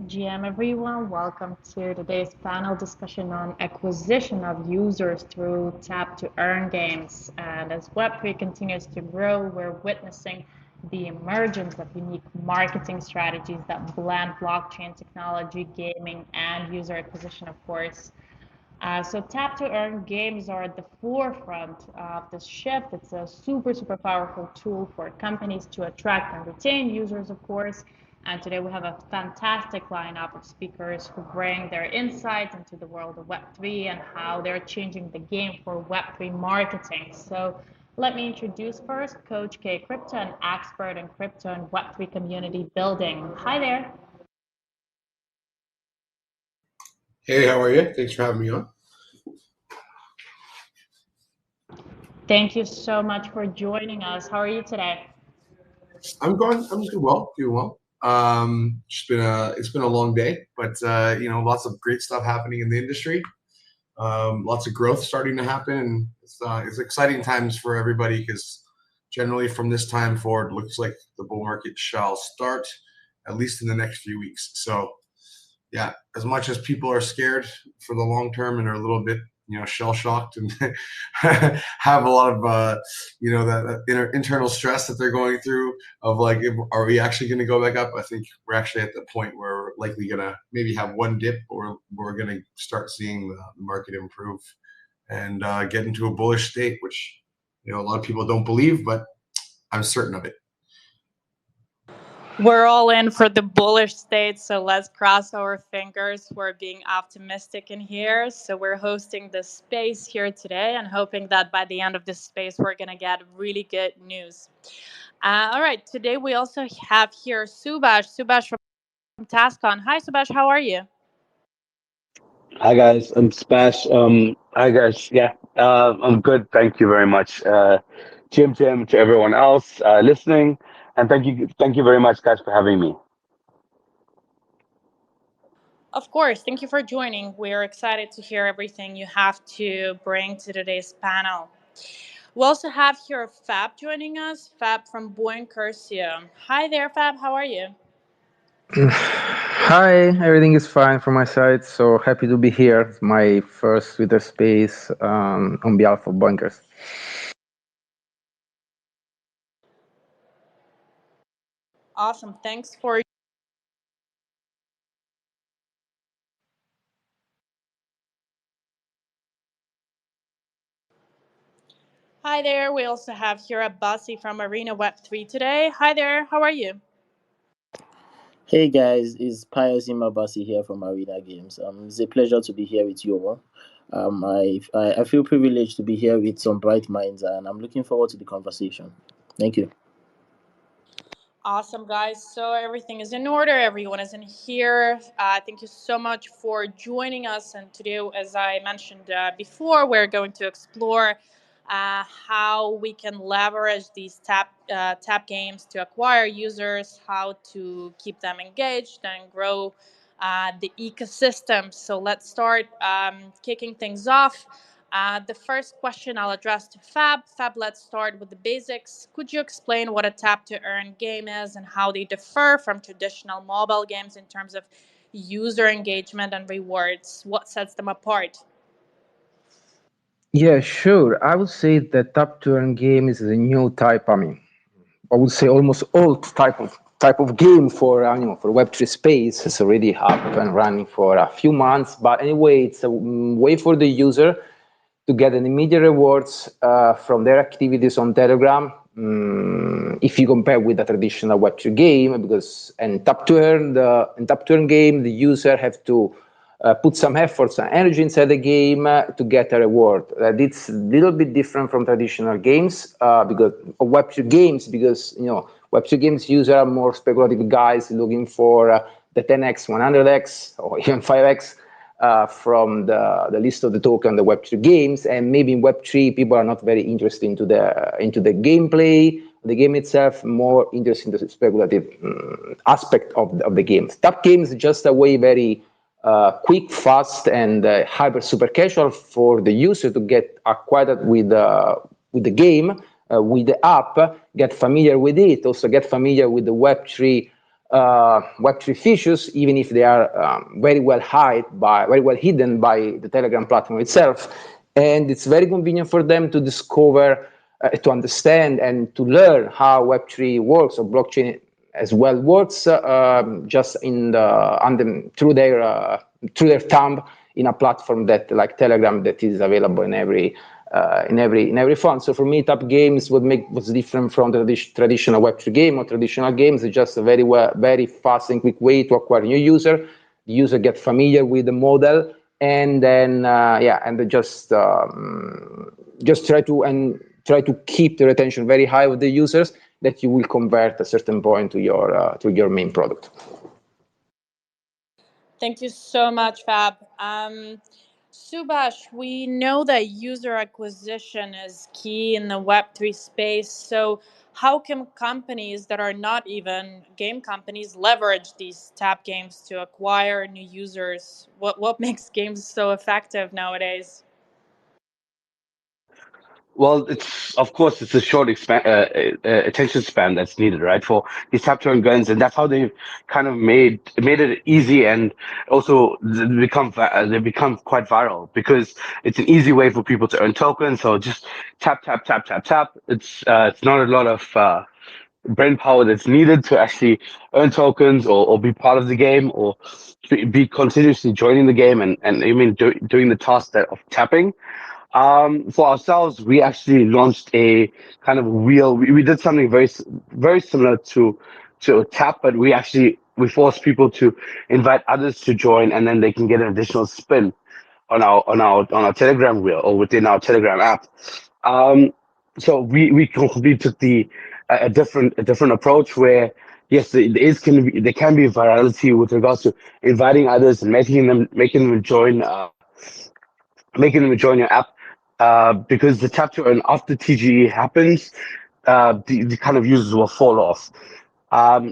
GM everyone, welcome to today's panel discussion on acquisition of users through tap to earn games. And as Web3 continues to grow, we're witnessing the emergence of unique marketing strategies that blend blockchain technology, gaming, and user acquisition, of course. So tap to earn games are at the forefront of this shift. It's a super powerful tool for companies to attract and retain users, of course. And today we have a fantastic lineup of speakers who bring their insights into the world of Web3 and how they're changing the game for Web3 marketing. So let me introduce first Coachkcrypto, an expert in crypto and Web3 community building. Hi there. Hey, how are you? Thanks for having me on. Thank you so much for joining us. How are you today? I'm doing well. It's been a long day, but lots of great stuff happening in the industry. Lots of growth starting to happen, and it's exciting times for everybody because generally from this time forward, looks like the bull market shall start at least in the next few weeks. So yeah, as much as people are scared for the long term and are a little bit, shell shocked and have a lot of, that internal stress that they're going through of like, are we actually going to go back up? I think we're actually at the point where we're likely going to maybe have one dip, or we're going to start seeing the market improve and get into a bullish state, which, a lot of people don't believe, but I'm certain of it. We're all in for the bullish state, so let's cross our fingers. We're being optimistic in here. So we're hosting this space here today and hoping that by the end of this space, we're going to get really good news. All right, today we also have here Subash from Tascon. Hi, Subash, how are you? Hi guys, I'm Spash. Hi guys. Yeah, I'm good. Thank you very much, Jim, to everyone else listening, and thank you very much, guys, for having me. Of course, thank you for joining. We're excited to hear everything you have to bring to today's panel. We also have here Fab joining us, Fab from BoinkersIO. Hi there, Fab. How are you? Hi, everything is fine from my side. So happy to be here. It's my first Twitter space on behalf of Boinkers. Awesome. Thanks for Hi there. We also have here Abasi from Arena Web3 today. Hi there. How are you? Hey guys, it's Pius Ima-Abasi here from Arena Games. It's a pleasure to be here with you all. I feel privileged to be here with some bright minds, and I'm looking forward to the conversation. Thank you. Awesome, guys. So everything is in order. Everyone is in here. Thank you so much for joining us. And today, as I mentioned before, we're going to explore how we can leverage these tap games to acquire users, how to keep them engaged and grow the ecosystem. So let's start kicking things off. The first question I'll address to Fab. Fab, let's start with the basics. Could you explain what a tap to earn game is and how they differ from traditional mobile games in terms of user engagement and rewards? What sets them apart? Yeah, sure. I would say that tap to earn game is a new type. I would say almost old type of game for for Web3 space. It's already up and running for a few months. But anyway, it's a way for the user to get an immediate rewards from their activities on Telegram. If you compare with a traditional Web2 game, because in tap to earn game, the user have to put some efforts and energy inside the game to get a reward. It's a little bit different from traditional games because of Web2 games, because Web2 games users are more speculative guys looking for the 10x, 100x, or even 5x from the list of the token, the Web3 games, and maybe in Web3 people are not very interested into the gameplay, the game itself, more interested in the speculative aspect of the games. Tap games is just a way very quick, fast, and hyper super casual for the user to get acquainted with the game, with the app, get familiar with it, also get familiar with the Web3 Web3 features, even if they are very well hidden by the Telegram platform itself. And it's very convenient for them to discover, to understand, and to learn how Web3 works, or blockchain as well works, just through their thumb in a platform that, like Telegram, that is available in every phone. So for me, Tap Games what's different from the traditional Web3 game or traditional games. It's just a very fast and quick way to acquire new user. The user get familiar with the model, and then just try to keep the retention very high of the users, that you will convert at a certain point to your main product. Thank you so much, Fab. Subash, we know that user acquisition is key in the Web3 space. So how can companies that are not even game companies leverage these tap games to acquire new users? What makes games so effective nowadays? Well, it's a short attention span that's needed, right, for these tap to earn guns, and that's how they've kind of made it easy, and also they become quite viral, because it's an easy way for people to earn tokens. So just tap tap tap tap tap. It's not a lot of brain power that's needed to actually earn tokens, or be part of the game, or be continuously joining the game, and doing the task of tapping. For ourselves, we actually launched a kind of wheel. We did something very similar to a tap, but we forced people to invite others to join, and then they can get an additional spin on our Telegram wheel, or within our Telegram app. So we completely took a different approach, where yes, there can be virality with regards to inviting others and making them join. Making them join your app, because the tap to earn after TGE happens, the kind of users will fall off.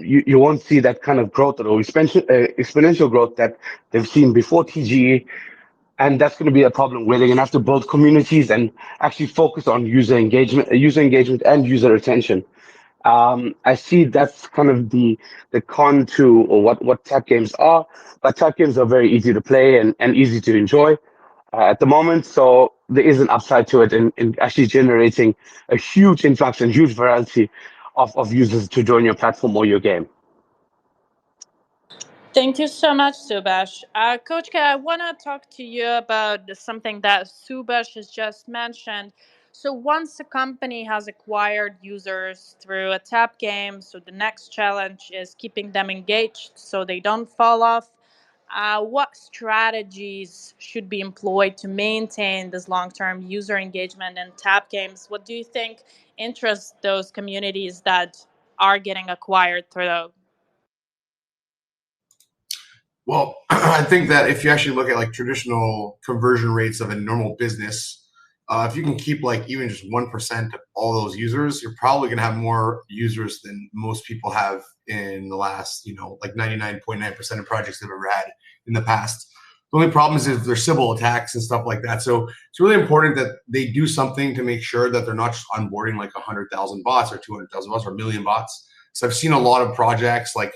You won't see that kind of growth, or exponential growth that they've seen before TGE, and that's going to be a problem, where they're going to have to build communities and actually focus on user engagement and user retention. I see that's kind of the con to, or what tap games are, but tap games are very easy to play and easy to enjoy at the moment. So there is an upside to it in actually generating a huge influx and huge variety of users to join your platform or your game. Thank you so much, Subash. Coach K, I want to talk to you about something that Subash has just mentioned. So once a company has acquired users through a tap game, so the next challenge is keeping them engaged so they don't fall off. What strategies should be employed to maintain this long-term user engagement in tap games? What do you think interests those communities that are getting acquired through? Well, I think that if you actually look at like traditional conversion rates of a normal business, if you can keep like even just 1% of all those users, you're probably going to have more users than most people have in the last, like 99.9% of projects they've ever had in the past. The only problem is if there's Sybil attacks and stuff like that. So it's really important that they do something to make sure that they're not just onboarding like 100,000 bots or 200,000 bots or 1 million bots. So I've seen a lot of projects, like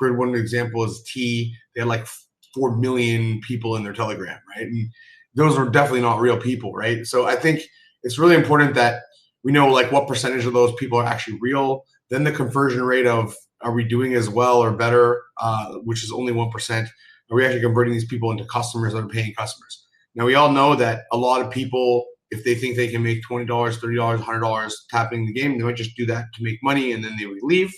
one example is T. They had like 4 million people in their Telegram, right? And those are definitely not real people, right? So I think it's really important that we know like what percentage of those people are actually real. Then the conversion rate of, are we doing as well or better, which is only 1%. Are we actually converting these people into customers that are paying customers? Now, we all know that a lot of people, if they think they can make $20, $30, $100 tapping the game, they might just do that to make money, and then they would leave.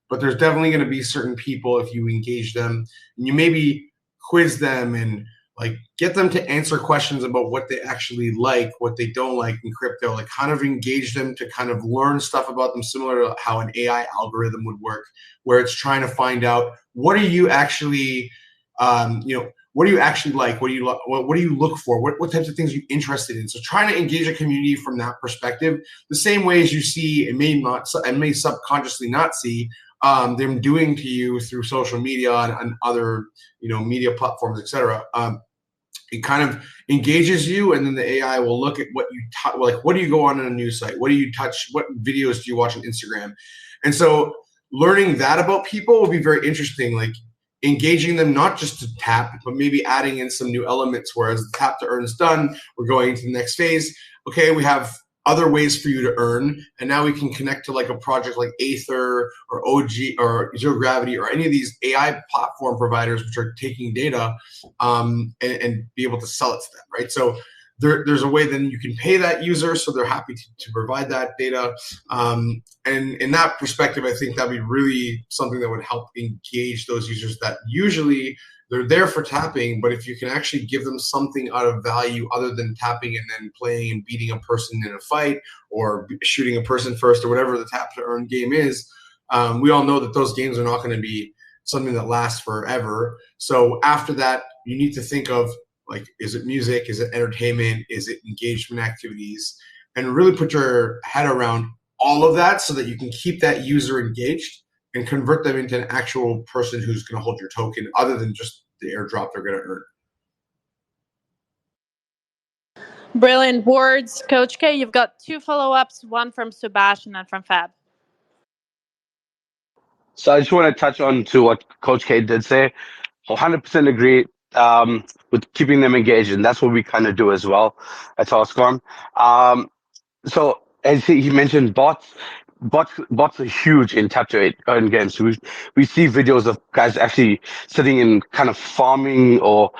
But there's definitely going to be certain people, if you engage them and you maybe quiz them and like get them to answer questions about what they actually like, what they don't like in crypto, like kind of engage them to kind of learn stuff about them, similar to how an AI algorithm would work, where it's trying to find out what are you actually, what do you actually like? What do you look for? What types of things are you interested in? So trying to engage a community from that perspective, the same way as you see and may subconsciously not see them doing to you through social media and other media platforms, etc. It kind of engages you, and then the AI will look at what you like. What do you go on a news site? What do you touch? What videos do you watch on Instagram? And so learning that about people will be very interesting. Like engaging them not just to tap, but maybe adding in some new elements. Whereas the tap to earn is done, we're going into the next phase. Okay, we have other ways for you to earn, and now we can connect to like a project like Aether or OG or Zero Gravity or any of these AI platform providers which are taking data and be able to sell it to them, right? So there's a way then you can pay that user, so they're happy to provide that data. And in that perspective, I think that'd be really something that would help engage those users that usually they're there for tapping, but if you can actually give them something out of value other than tapping and then playing and beating a person in a fight or shooting a person first or whatever the tap to earn game is, we all know that those games are not going to be something that lasts forever. So after that, you need to think of, like, is it music? Is it entertainment? Is it engagement activities? And really put your head around all of that so that you can keep that user engaged and convert them into an actual person who's going to hold your token other than just the airdrop they're going to earn. Brilliant words, Coach K. You've got 2 follow-ups, one from Sebastian and from Fab. So I just want to touch on to what Coach K did say. 100% agree with keeping them engaged, and that's what we kind of do as well at Tascon. So as he mentioned, bots are huge in tap to earn games. We see videos of guys actually sitting in kind of farming or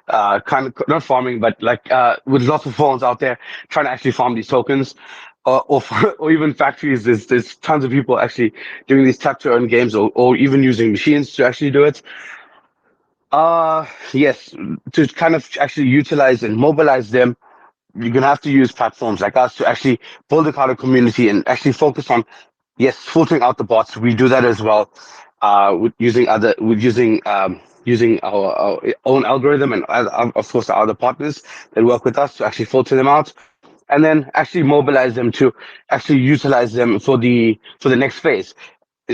kind of not farming, but like with lots of phones out there trying to actually farm these tokens. Or even factories, there's tons of people actually doing these tap to earn games, or even using machines to actually do it. Yes, to kind of actually utilize and mobilize them, you're gonna have to use platforms like us to actually build a kind of community and actually focus on, yes, filtering out the bots. We do that as well, using our own algorithm and of course our other partners that work with us to actually filter them out, and then actually mobilize them to actually utilize them for the next phase.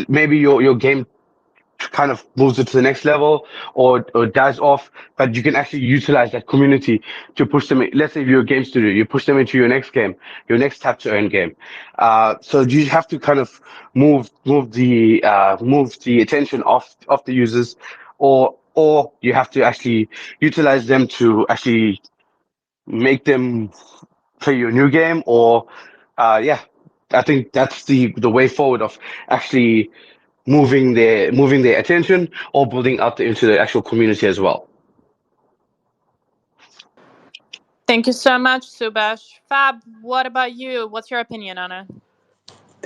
Maybe your game kind of moves it to the next level or dies off, but you can actually utilize that community to push them. Let's say if you're a game studio, you push them into your next game, your next tap to earn game. So you have to kind of move the attention off the users, or you have to actually utilize them to actually make them play your new game, or yeah, I think that's the way forward of actually moving their attention or building up into the actual community as well. Thank you so much, Subash. Fab, what about you? What's your opinion on it?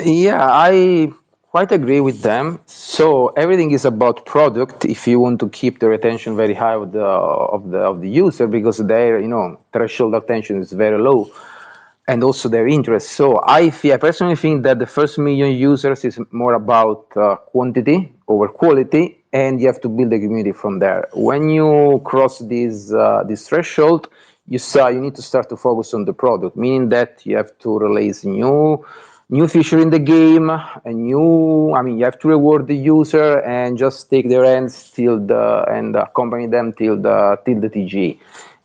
Yeah, I quite agree with them. So everything is about product. If you want to keep the retention very high of the user, because their threshold attention is very low, and also their interest. So I personally think that the first million users is more about quantity over quality, and you have to build a community from there. When you cross this threshold, you need to start to focus on the product, meaning that you have to release new feature in the game, you have to reward the user and just take their hands and accompany them till the TG.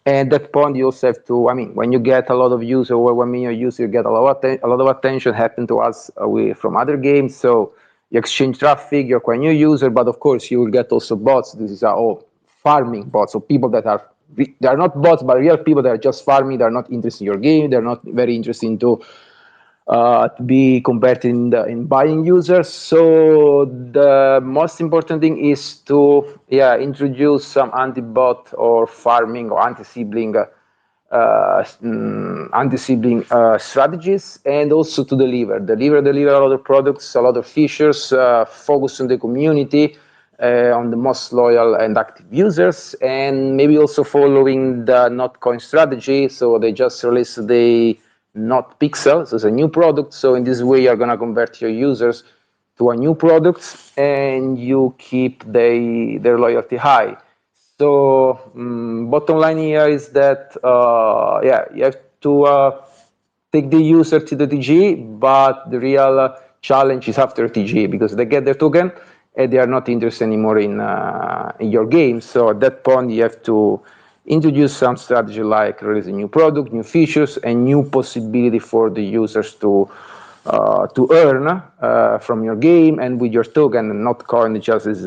And at that point, you also have to, when you get a lot of users, over 1 million users, you get a lot of attention. Happened to us from other games. So you exchange traffic, you acquire new user, but of course you will get also bots. This is all farming bots, so people that they are not bots, but real people that are just farming. They're not interested in your game. They're not very interested into to be converted in buying users. So the most important thing is to introduce some anti-bot or farming or anti-sibling strategies, and also to deliver a lot of products, a lot of features, focus on the community, on the most loyal and active users, and maybe also following the not coin strategy. So they just released the not pixel, so it's a new product. So in this way, you're gonna convert your users to a new product, and you keep their loyalty high. So bottom line here is that you have to take the user to the TG, but the real challenge is after TG, because they get their token and they are not interested anymore in your game. So at that point, you have to introduce some strategy like release a new product, new features, and new possibility for the users to to earn from your game and with your token, and not coin just is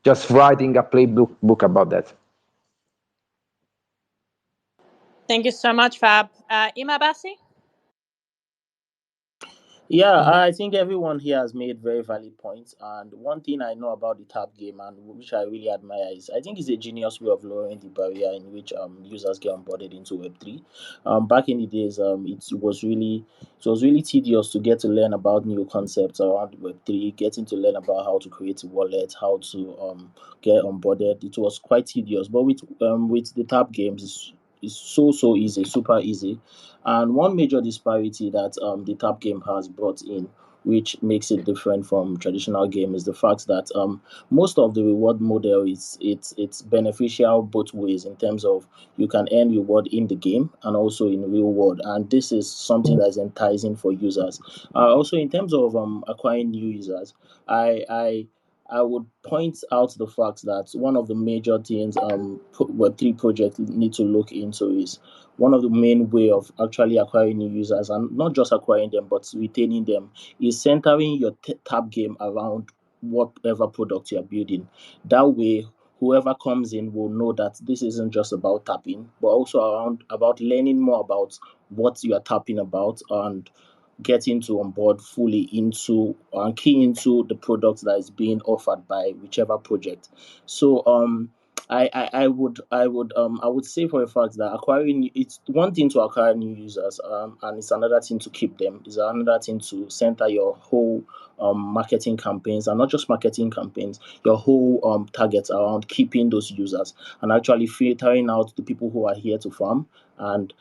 just writing a playbook about that. Thank you so much, Fab. Ima-Abasi? Yeah, I think everyone here has made very valid points. And one thing I know about the tap game and which I really admire is I think it's a genius way of lowering the barrier in which users get onboarded into Web3. Back in the days, it was really tedious to get to learn about new concepts around Web3, getting to learn about how to create a wallet, how to get onboarded. It was quite tedious, but with the tap games, it's so easy, super easy. And one major disparity that the tap game has brought in, which makes it different from traditional game, is the fact that most of the reward model is it's beneficial both ways in terms of you can earn reward in the game and also in real world, and this is something that is enticing for users. Also, in terms of acquiring new users, I I would point out the fact that one of the major things Web3 projects need to look into is one of the main way of actually acquiring new users, and not just acquiring them but retaining them, is centering your tap game around whatever product you're building. That way, whoever comes in will know that this isn't just about tapping, but also around about learning more about what you are tapping about and getting to on board fully into and key into the product that is being offered by whichever project. So I would say for a fact that acquiring, it's one thing to acquire new users, and it's another thing to keep them. It's another thing to center your whole marketing campaigns, and not just marketing campaigns, your whole targets around keeping those users and actually filtering out the people who are here to farm and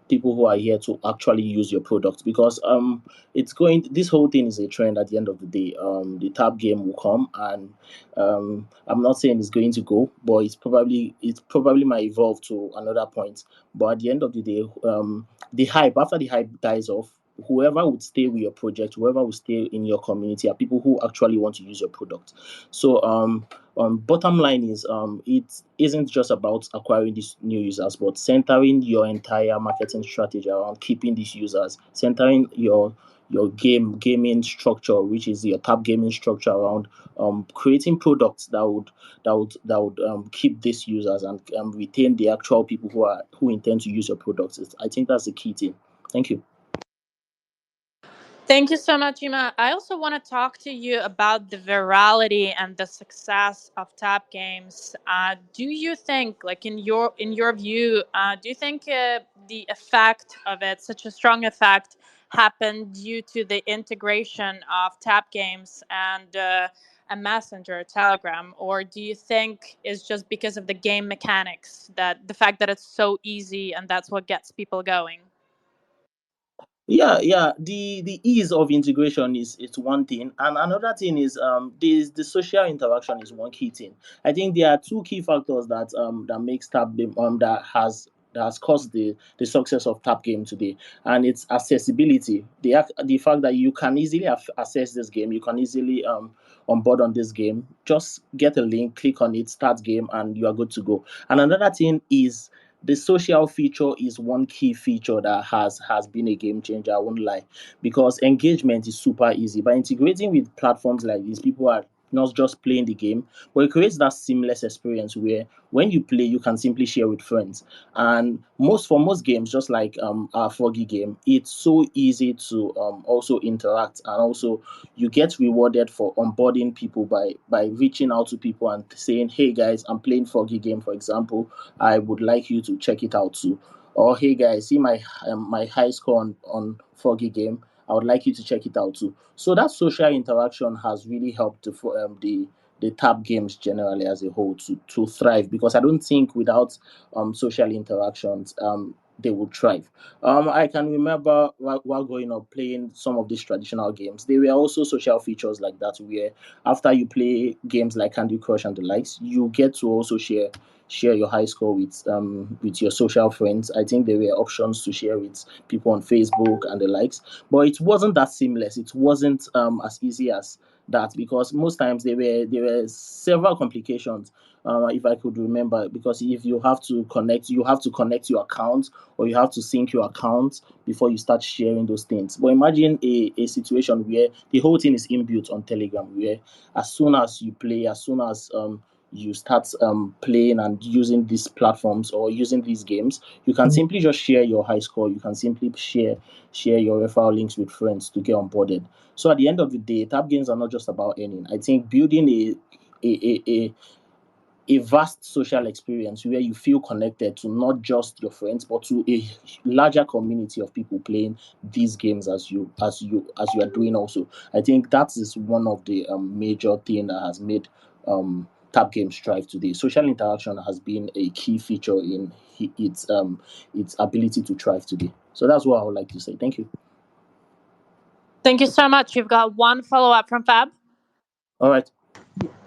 people who are here to actually use your product, because this whole thing is a trend. At the end of the day, the tab game will come, and I'm not saying it's going to go, but it's probably might evolve to another point. But at the end of the day, the hype after the hype dies off, whoever would stay with your project, whoever would stay in your community, are people who actually want to use your product. So bottom line is, it isn't just about acquiring these new users, but centering your entire marketing strategy around keeping these users, centering your gaming structure, which is your tap gaming structure, around creating products that would keep these users and retain the actual people who intend to use your products. I think that's the key thing. Thank you. Thank you so much, Ima. I also want to talk to you about the virality and the success of tap games. Do you think, like in your view, do you think the effect of it, such a strong effect, happened due to the integration of tap games and a messenger, Telegram, or do you think it's just because of the game mechanics, that the fact that it's so easy and that's what gets people going? Yeah. The ease of integration is it's one thing, and another thing is the social interaction is one key thing. I think there are two key factors that makes tap game that has caused the success of tap game today, and it's accessibility. The fact that you can easily access this game, you can easily onboard on this game. Just get a link, click on it, start game, and you are good to go. And another thing is the social feature is one key feature that has been a game changer. I won't lie, because engagement is super easy by integrating with platforms like these. People are not just playing the game, but it creates that seamless experience where when you play, you can simply share with friends. And for most games, just like our Froggy game, it's so easy to also interact, and also you get rewarded for onboarding people by reaching out to people and saying, "Hey guys, I'm playing Froggy game, for example. I would like you to check it out too." Or, "Hey guys, see my high score on Froggy game. I would like you to check it out too." So that social interaction has really helped the tab games generally as a whole to thrive, because I don't think without social interactions they would thrive. I can remember while growing up playing some of these traditional games. There were also social features like that, where after you play games like Candy Crush and the likes, you get to also share your high score with your social friends. I think there were options to share with people on Facebook and the likes, but it wasn't that seamless. It wasn't as easy as that, because most times there were several complications, if I could remember, because if you have to connect your account, or you have to sync your account before you start sharing those things. But imagine a situation where the whole thing is inbuilt on Telegram, where as soon as you play, as soon as you start playing and using these platforms or using these games, you can simply just share your high score. You can simply share your referral links with friends to get onboarded. So at the end of the day, tap games are not just about earning. I think building a vast social experience where you feel connected to not just your friends, but to a larger community of people playing these games as you are doing also. I think that is one of the major thing that has made tap games strive today. Social interaction has been a key feature in its ability to thrive today. So that's what I would like to say. Thank you. Thank you so much. You've got one follow-up from Fab. All right.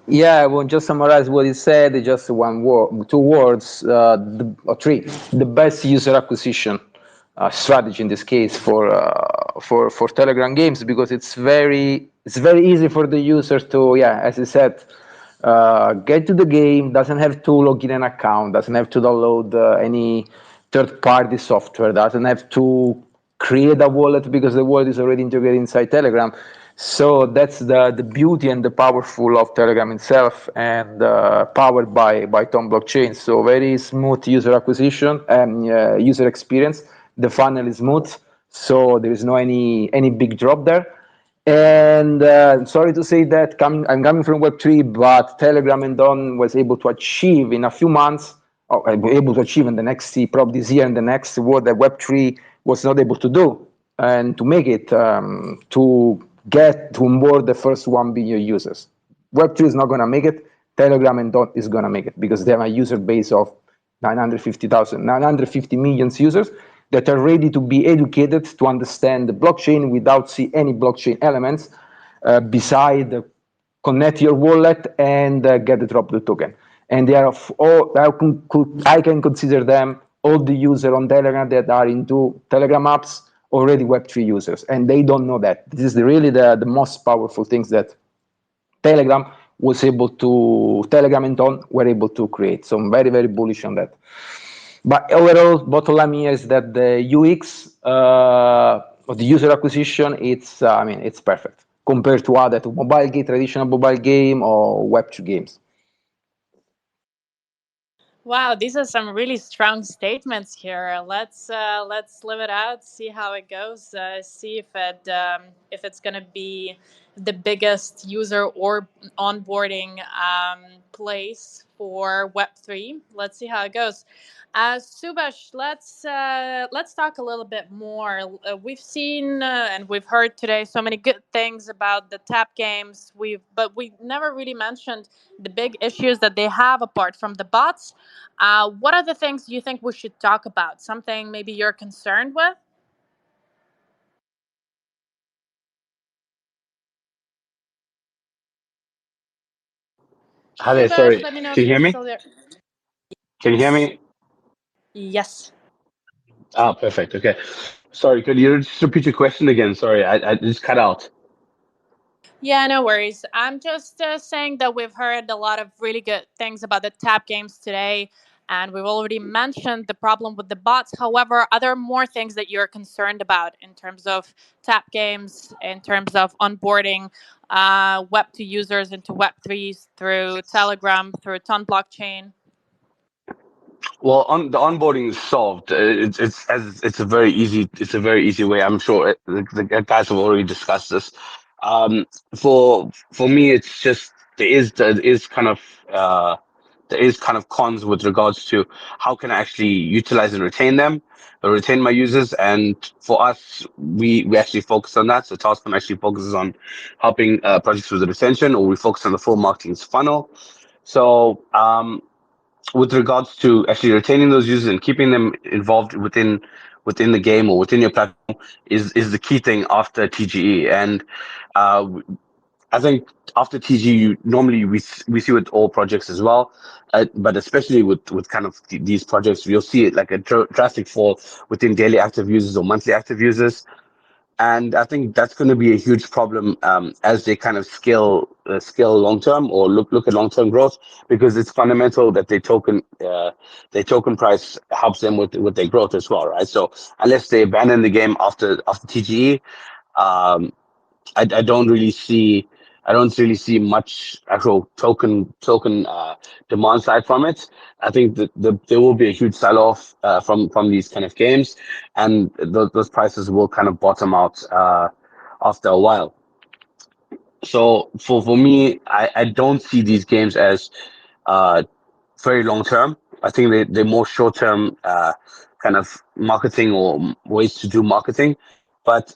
Yeah, I will just summarize what he said. Just one word, two words, or three. The best user acquisition strategy in this case for Telegram games, because it's very easy for the user to, yeah, as I said, get to the game. Doesn't have to log in an account. Doesn't have to download any third-party software. Doesn't have to create a wallet because the wallet is already integrated inside Telegram. So that's the beauty and the powerful of Telegram itself, and powered by Tom blockchain. So very smooth user acquisition and user experience. The funnel is smooth, so there is no any big drop there. And sorry to say that I'm coming from Web3, but Telegram and Don was able to achieve in a few months, or able to achieve in the next, probably this year and the next, what the Web3 was not able to do, and to make it to get to onboard the first 1 billion users. Web3 is not going to make it. Telegram and Dot is going to make it, because they have a user base of 950 million users that are ready to be educated to understand the blockchain without see any blockchain elements beside connect your wallet and get the drop the token. And they are all, I can consider them all the users on Telegram that are into Telegram apps already Web3 users, and they don't know that. This is really the most powerful things that Telegram and Ton were able to create. So I'm very, very bullish on that. But overall, bottom line here is that the UX of the user acquisition, it's perfect compared to other mobile game, traditional mobile game or Web2 games. Wow, these are some really strong statements here. Let's live it out, see how it goes, see if it's gonna be the biggest user or onboarding place for Web3. Let's see how it goes. Subash, let's talk a little bit more. We've seen and we've heard today so many good things about the tap games. But we never really mentioned the big issues that they have apart from the bots. What are the things you think we should talk about? Something maybe you're concerned with? Hi there, Subash, sorry. let me know Can if you hear you're me? still there. Can you hear me? Yes. Ah, perfect. Okay. Sorry, could you just repeat your question again? Sorry, I just cut out. Yeah, no worries. I'm just saying that we've heard a lot of really good things about the tap games today, and we've already mentioned the problem with the bots. However, are there more things that you're concerned about in terms of tap games, in terms of onboarding Web2 users into Web3s through Telegram, through Ton blockchain? Well, on the onboarding is solved. It's a very easy way. I'm sure the guys have already discussed this. For me, it's just uh, there is kind of cons with regards to how can I actually utilize and retain them, or retain my users. And for us, we actually focus on that. So Tascon actually focuses on helping projects with the retention, or we focus on the full marketing funnel. So with regards to actually retaining those users and keeping them involved within the game or within your platform is the key thing after TGE. And uh, I think after TGE, normally we see with all projects as well, but especially with kind of these projects, you'll see it like a drastic fall within daily active users or monthly active users. And I think that's going to be a huge problem as they kind of scale long term, or look at long term growth, because it's fundamental that their token price helps them with their growth as well, right? So unless they abandon the game after TGE, um, I don't really see much actual token demand side from it. I think that there will be a huge sell off from these kind of games, and those prices will kind of bottom out after a while. So for me, I don't see these games as uh, very long term. I think they're more short term kind of marketing, or ways to do marketing. But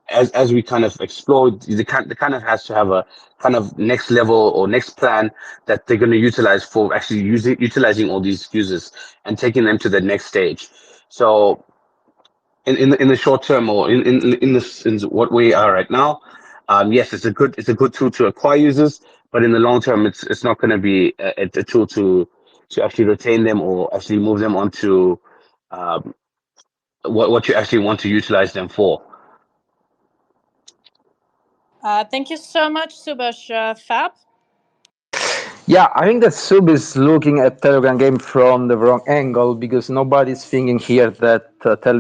as we kind of explore, the kind of has to have a kind of next level or next plan that they're going to utilize for actually utilizing all these users and taking them to the next stage. So in the short term, or in what we are right now, yes, it's a good tool to acquire users, but in the long term, it's not going to be a tool to actually retain them, or actually move them onto um, what you actually want to utilize them for. Thank you so much, Subash. Fab? Yeah, I think that Sub is looking at Telegram game from the wrong angle, because nobody's thinking here that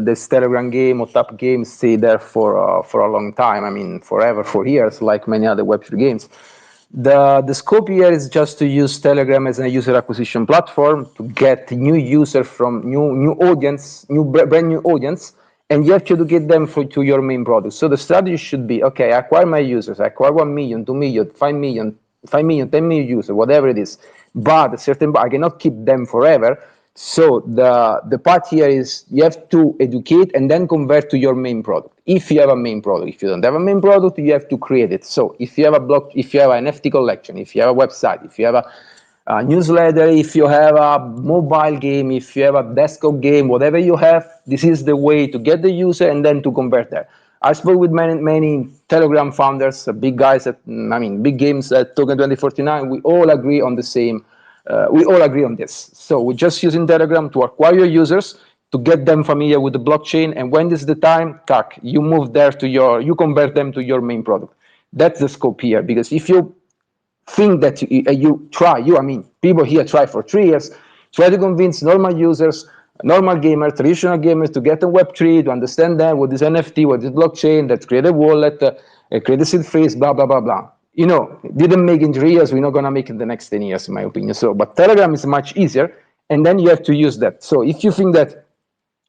this Telegram game or Tap game stay there for a long time. I mean, forever, for years, like many other Web3 games. The scope here is just to use Telegram as a user acquisition platform to get new user from new audience, brand new audience, and you have to get them to your main product. So the strategy should be, okay, I acquire my users, I acquire 1 million, 2 million, 5 million, 5 million, 10 million users, whatever it is. But I cannot keep them forever. So the part here is you have to educate and then convert to your main product. If you have a main product, if you don't have a main product, you have to create it. So if you have a blog, if you have an NFT collection, if you have a website, if you have a newsletter, if you have a mobile game, if you have a desktop game, whatever you have, this is the way to get the user and then to convert there. I spoke with many Telegram founders, big guys big games at Token 2049. We all agree on the same. We all agree on this. So we're just using Telegram to acquire users, to get them familiar with the blockchain, and when is the time, tack, you move there you convert them to your main product. That's the scope here. Because if you think that people here try for 3 years, try to convince normal users, normal gamers, traditional gamers, to get on Web3, to understand them, what is NFT, what is blockchain, that create a wallet, create a seed phrase, blah, blah, blah, blah. Didn't make in 3 years, we're not going to make it in the next 10 years, in my opinion. So, but Telegram is much easier, and then you have to use that. So if you think that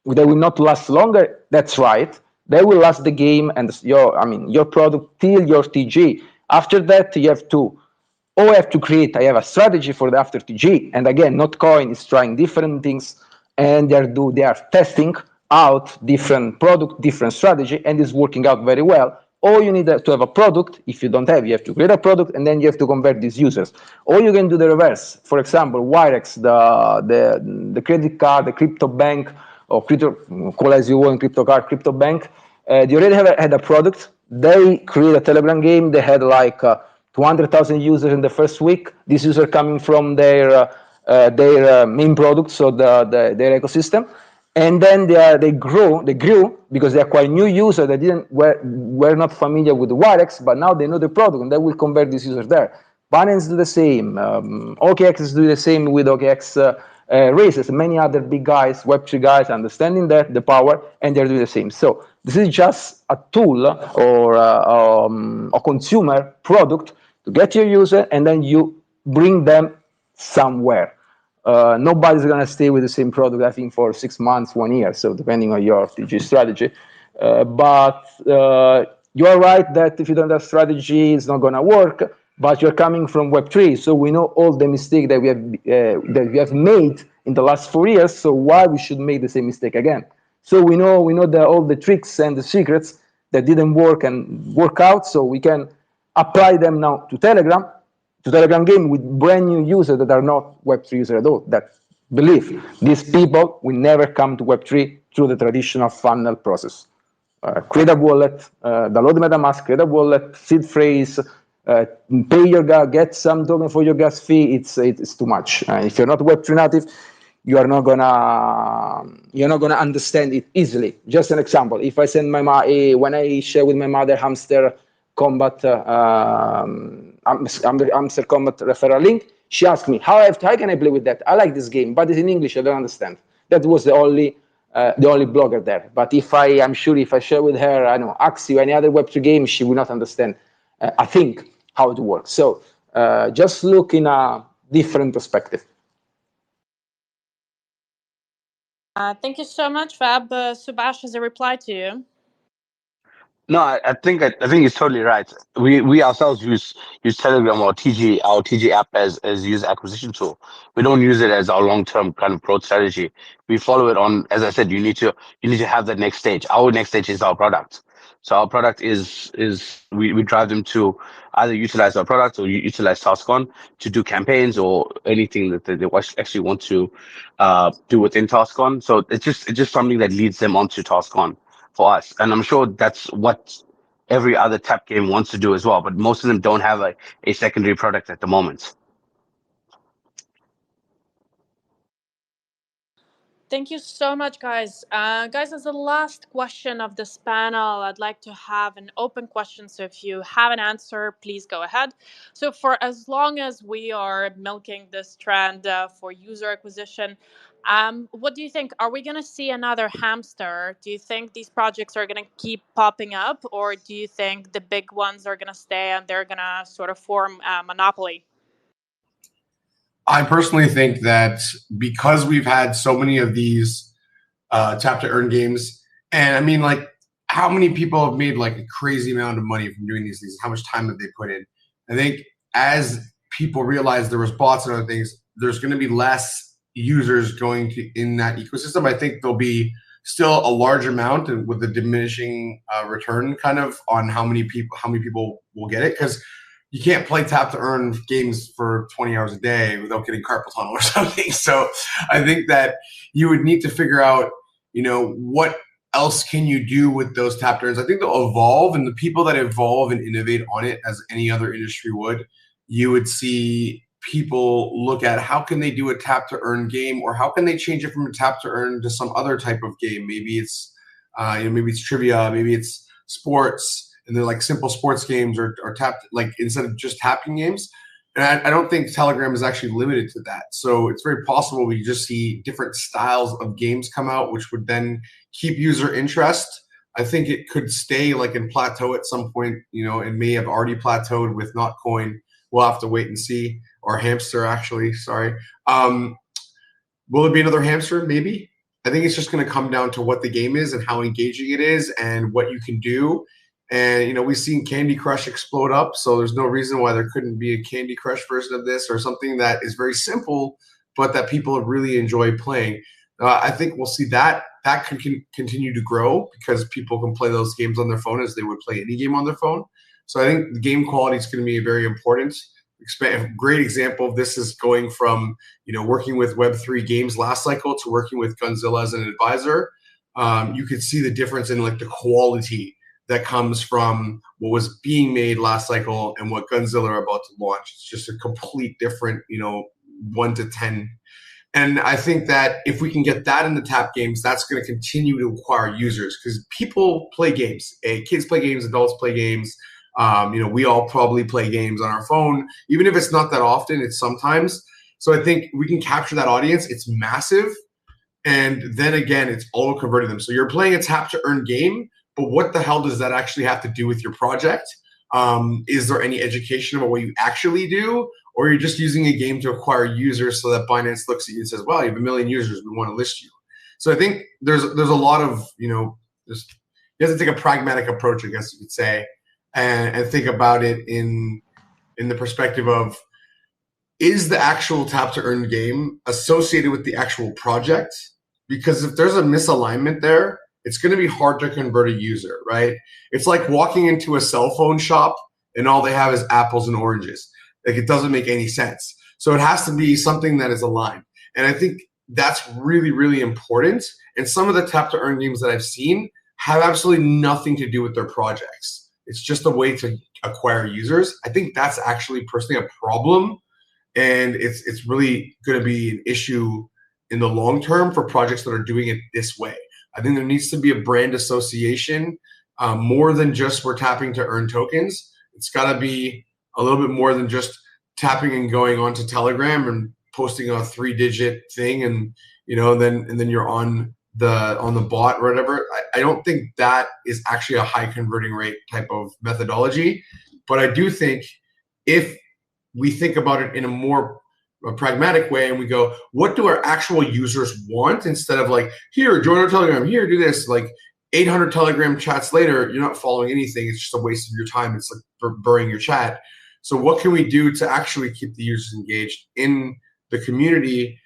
they will not last longer, that's right. They will last the game and your product till your TG. After that, you have to create. I have a strategy for the after TG, and again, Notcoin is trying different things, and they are testing out different product, different strategy, and it's working out very well. Or you need to have a product. If you don't have, you have to create a product, and then you have to convert these users. Or you can do the reverse. For example, Wirex, the credit card, the crypto bank, or crypto, call as you want, crypto card, crypto bank. They already had a product. They create a Telegram game. They had like 200,000 users in the first week. These users coming from their main product, so their ecosystem. And then they grew because they acquired new users that were not familiar with the Wirex, but now they know the product, and they will convert these users there. Binance do the same. OKX do the same with OKX races. Many other big guys, Web3 guys, understanding that the power, and they're doing the same. So this is just a tool or a consumer product to get your user, and then you bring them somewhere. Nobody's going to stay with the same product, I think, for 6 months, 1 year. So depending on your TG strategy. But you are right that if you don't have strategy, it's not going to work. But you're coming from Web3, so we know all the mistakes that we have made in the last 4 years. So why we should make the same mistake again? So we know all the tricks and the secrets that didn't work and work out. So we can apply them now to Telegram game with brand new users that are not Web3 users at all, that believe these people will never come to Web3 through the traditional funnel process. Create a wallet, download the MetaMask, create a wallet, seed phrase, pay your gas, get some token for your gas fee. It's too much. If you're not Web3 native, you're not gonna understand it easily. Just an example: if I send when I share with my mother hamster combat hamster combat referral link, she asked me how can I play with that? I like this game, but it's in English. I don't understand. That was the only blogger there. But I'm sure if I share with her, I don't know, Axie or any other Web3 game, she will not understand. I think how it works. So just look in a different perspective. Thank you so much, Fab. Subash has a reply to you. No, I think he's totally right. We ourselves use Telegram or our TG app as user acquisition tool. We don't use it as our long-term kind of growth strategy. We follow it on, as I said, you need to have that next stage. Our next stage is our product. So our product is we drive them to either utilize our product or utilize Taskon to do campaigns or anything that they actually want to do within Taskon. So it's just something that leads them onto Taskon for us. And I'm sure that's what every other tap game wants to do as well. But most of them don't have a secondary product at the moment. Thank you so much, guys. Guys, as the last question of this panel, I'd like to have an open question. So if you have an answer, please go ahead. So for as long as we are milking this trend for user acquisition, what do you think? Are we going to see another hamster? Do you think these projects are going to keep popping up? Or do you think the big ones are going to stay and they're going to sort of form a monopoly? I personally think that because we've had so many of these tap to earn games, and I mean, like, how many people have made like a crazy amount of money from doing these things? How much time have they put in? I think as people realize there was bots and other things, there's going to be less users going to in that ecosystem. I think there'll be still a large amount, and with the diminishing return kind of on how many people will get it, because you can't play tap to earn games for 20 hours a day without getting carpal tunnel or something. So I think that you would need to figure out, what else can you do with those tap to earns. I think they'll evolve, and the people that evolve and innovate on it, as any other industry would, you would see people look at how can they do a tap to earn game, or how can they change it from a tap to earn to some other type of game. Maybe it's maybe it's trivia, maybe it's sports, and they're like simple sports games, or tapped, like, instead of just tapping games. And I don't think Telegram is actually limited to that. So it's very possible we just see different styles of games come out, which would then keep user interest. I think it could stay like and plateau at some point, and may have already plateaued with Notcoin. We'll have to wait and see. Or Hamster, actually, sorry. Will it be another Hamster? Maybe. I think it's just going to come down to what the game is and how engaging it is and what you can do. And, we've seen Candy Crush explode up, so there's no reason why there couldn't be a Candy Crush version of this, or something that is very simple, but that people really enjoy playing. I think we'll see that can continue to grow, because people can play those games on their phone as they would play any game on their phone. So I think the game quality is going to be very important. A great example of this is going from, working with Web3 games last cycle to working with Gunzilla as an advisor. You could see the difference in like the quality that comes from what was being made last cycle and what Gunzilla are about to launch. It's just a complete different, 1 to 10. And I think that if we can get that in the tap games, that's going to continue to acquire users, because people play games. Kids play games, adults play games. We all probably play games on our phone, even if it's not that often, it's sometimes. So I think we can capture that audience. It's massive. And then again, it's all converting them. So you're playing a tap to earn game, but what the hell does that actually have to do with your project? Is there any education about what you actually do? Or you're just using a game to acquire users so that Binance looks at you and says, well, you have 1 million users, we want to list you. So I think there's a lot of, you have to take a pragmatic approach, I guess you could say, and think about it in the perspective of, is the actual tap to earn game associated with the actual project? Because if there's a misalignment there, it's going to be hard to convert a user, right? It's like walking into a cell phone shop and all they have is apples and oranges. Like, it doesn't make any sense. So it has to be something that is aligned. And I think that's really, really important. And some of the tap to earn games that I've seen have absolutely nothing to do with their projects. It's just a way to acquire users. I think that's actually personally a problem. And it's really going to be an issue in the long term for projects that are doing it this way. I think there needs to be a brand association, more than just we're tapping to earn tokens. It's got to be a little bit more than just tapping and going onto Telegram and posting a 3-digit thing, and then you're on the bot or whatever. I don't think that is actually a high converting rate type of methodology. But I do think if we think about it in a more pragmatic way and we go, what do our actual users want, instead of like, here, join our Telegram, here, do this, like 800 Telegram chats later, you're not following anything. It's just a waste of your time. It's like burying your chat. So what can we do to actually keep the users engaged in the community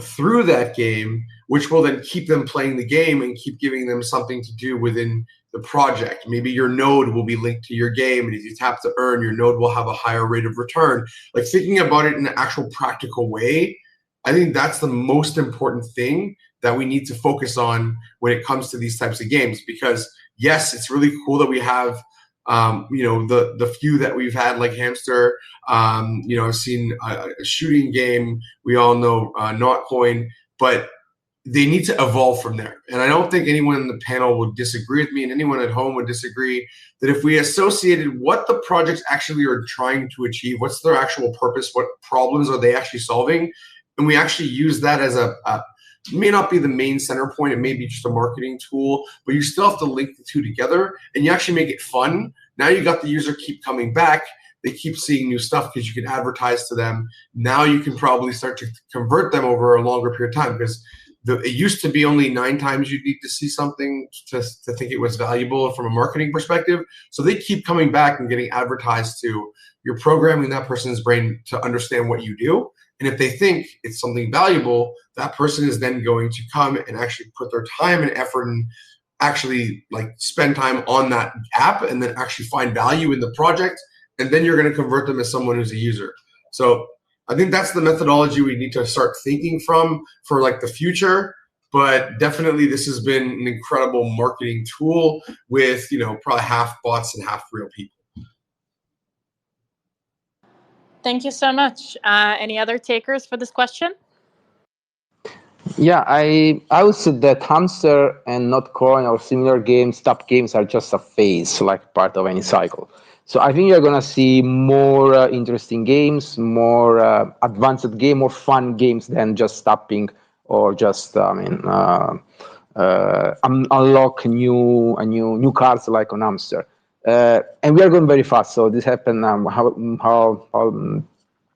through that game, which will then keep them playing the game and keep giving them something to do within the project? Maybe your node will be linked to your game, and if you tap to earn, your node will have a higher rate of return. Like, thinking about it in an actual practical way, I think that's the most important thing that we need to focus on when it comes to these types of games. Because yes, it's really cool that we have the few that we've had, like Hamster. I've seen a shooting game. We all know Notcoin, but they need to evolve from there. And I don't think anyone in the panel would disagree with me, and anyone at home would disagree, that if we associated what the projects actually are trying to achieve, what's their actual purpose, what problems are they actually solving, and we actually use that as may not be the main center point, it may be just a marketing tool, but you still have to link the two together, and you actually make it fun. Now you got the user keep coming back. They keep seeing new stuff because you can advertise to them. Now you can probably start to convert them over a longer period of time, because it used to be only 9 times you'd need to see something to think it was valuable from a marketing perspective. So they keep coming back and getting advertised to. You're programming that person's brain to understand what you do. And if they think it's something valuable, that person is then going to come and actually put their time and effort and actually like spend time on that app, and then actually find value in the project. And then you're going to convert them as someone who's a user. So I think that's the methodology we need to start thinking from for like the future. But definitely this has been an incredible marketing tool with, probably half bots and half real people. Thank you so much. Any other takers for this question? Yeah, I would say that Hamster and Notcoin or similar games, top games, are just a phase, like part of any cycle. So I think you're going to see more interesting games, more advanced game, more fun games than just tapping or just unlock new cards like on Hamster. And we are going very fast. So this happened how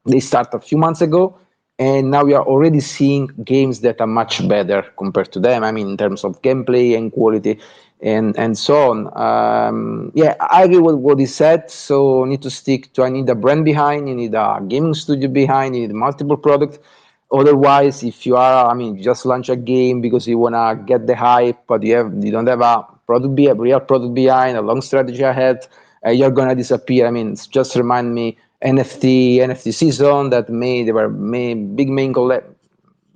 they started a few months ago. And now we are already seeing games that are much better compared to them. I mean, in terms of gameplay and quality and so on. I agree with what he said. So need to stick to, I need a brand behind, you need a gaming studio behind, you need multiple products. Otherwise, if you are, you just launch a game because you want to get the hype, but you don't have a real product behind, a long strategy ahead, you're going to disappear. It's just remind me, NFT season that they were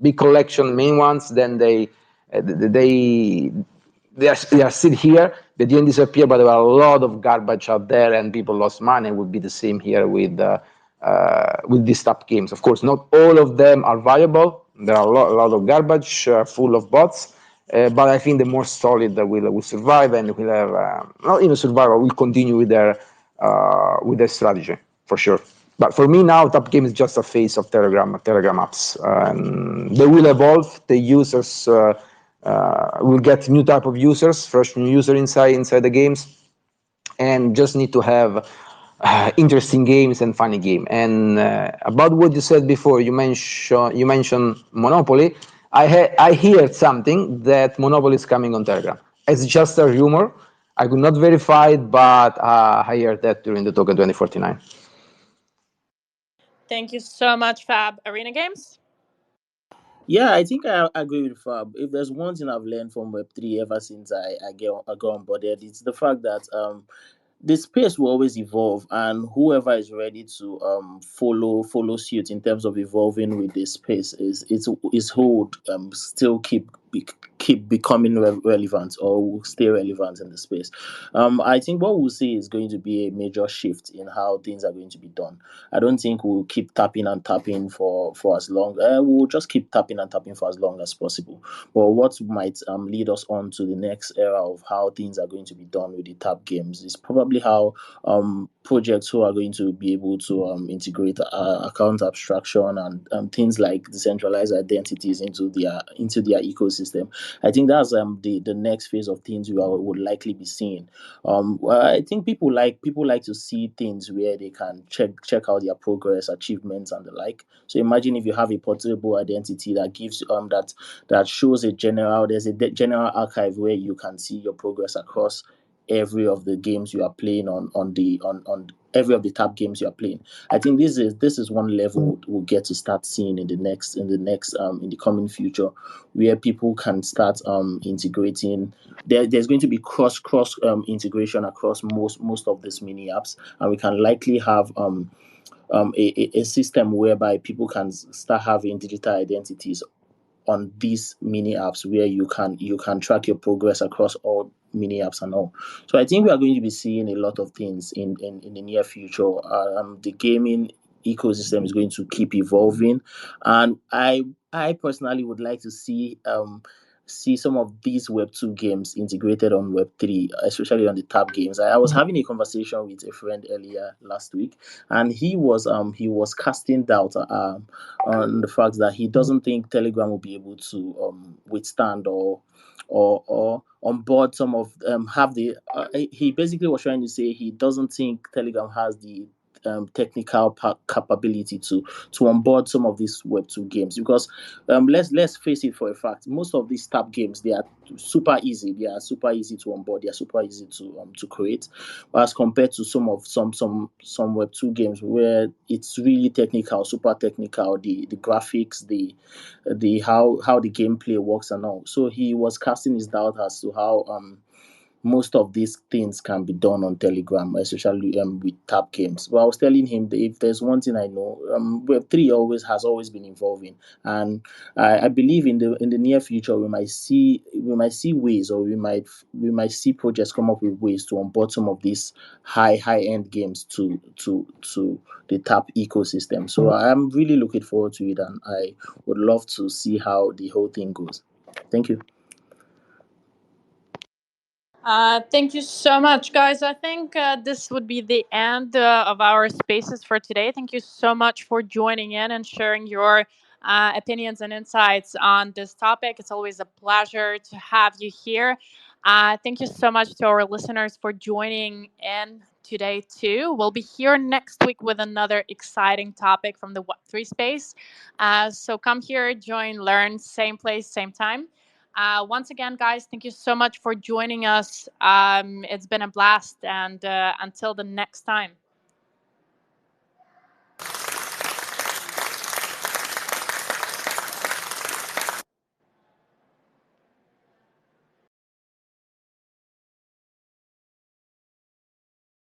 big collection main ones. Then they are still here. They didn't disappear, but there were a lot of garbage out there, and people lost money. It would be the same here with these top games. Of course, not all of them are viable. There are a lot of garbage full of bots. But I think the more solid will survive, and will have not even survive, but will continue with their strategy for sure. But for me now, top game is just a phase of Telegram apps. They will evolve. The users will get new type of users, fresh new user inside the games, and just need to have interesting games and funny game. And about what you said before, you mentioned Monopoly. I heard something that Monopoly is coming on Telegram. It's just a rumor. I could not verify it, but I heard that during the Token 2049. Thank you so much, Fab. Arena Games? Yeah, I think I agree with Fab. If there's one thing I've learned from Web3 ever since I got on board, it's the fact that the space will always evolve, and whoever is ready to follow suit in terms of evolving with the space is who would still keep keep becoming relevant or will stay relevant in the space. I think what we'll see is going to be a major shift in how things are going to be done. I don't think we'll keep tapping and tapping for as long. We'll just keep tapping and tapping for as long as possible. But what might lead us on to the next era of how things are going to be done with the tap games is probably how projects who are going to be able to integrate account abstraction and things like decentralized identities into their ecosystem. I think that's the next phase of things we would likely be seeing. I think people like to see things where they can check out their progress, achievements, and the like. So imagine if you have a portable identity that gives that shows there's a general archive where you can see your progress across every of the games you are playing on every of the tab games you are playing. I think this is one level we'll get to start seeing in the coming future, where people can start integrating. There's going to be cross integration across most of these mini apps, and we can likely have a system whereby people can start having digital identities on these mini apps where you can track your progress across all mini apps and all. So I think we are going to be seeing a lot of things in the near future. The gaming ecosystem is going to keep evolving, and I personally would like to see some of these Web2 games integrated on Web3, especially on the tab games. I was having a conversation with a friend earlier last week, and he was casting doubt on the fact that he doesn't think Telegram will be able to withstand or onboard some of have the. He basically was trying to say he doesn't think Telegram has the technical capability to onboard some of these Web2 games, because let's face it for a fact, most of these tab games, they are super easy. They are super easy to onboard. They are super easy to create, as compared to some Web2 games where it's really technical, super technical. The graphics, the how the gameplay works and all. So he was casting his doubt as to how most of these things can be done on Telegram, especially with tap games. But I was telling him that if there's one thing I know, Web3 has always been evolving, and I believe in the near future we might see ways, or we might see projects come up with ways to onboard some of these high end games to the tap ecosystem. So I'm really looking forward to it, and I would love to see how the whole thing goes. Thank you. Thank you so much, guys. I think this would be the end of our spaces for today. Thank you so much for joining in and sharing your opinions and insights on this topic. It's always a pleasure to have you here. Thank you so much to our listeners for joining in today, too. We'll be here next week with another exciting topic from the Web3 space. So come here, join, learn, same place, same time. Once again, guys, thank you so much for joining us. It's been a blast, and until the next time.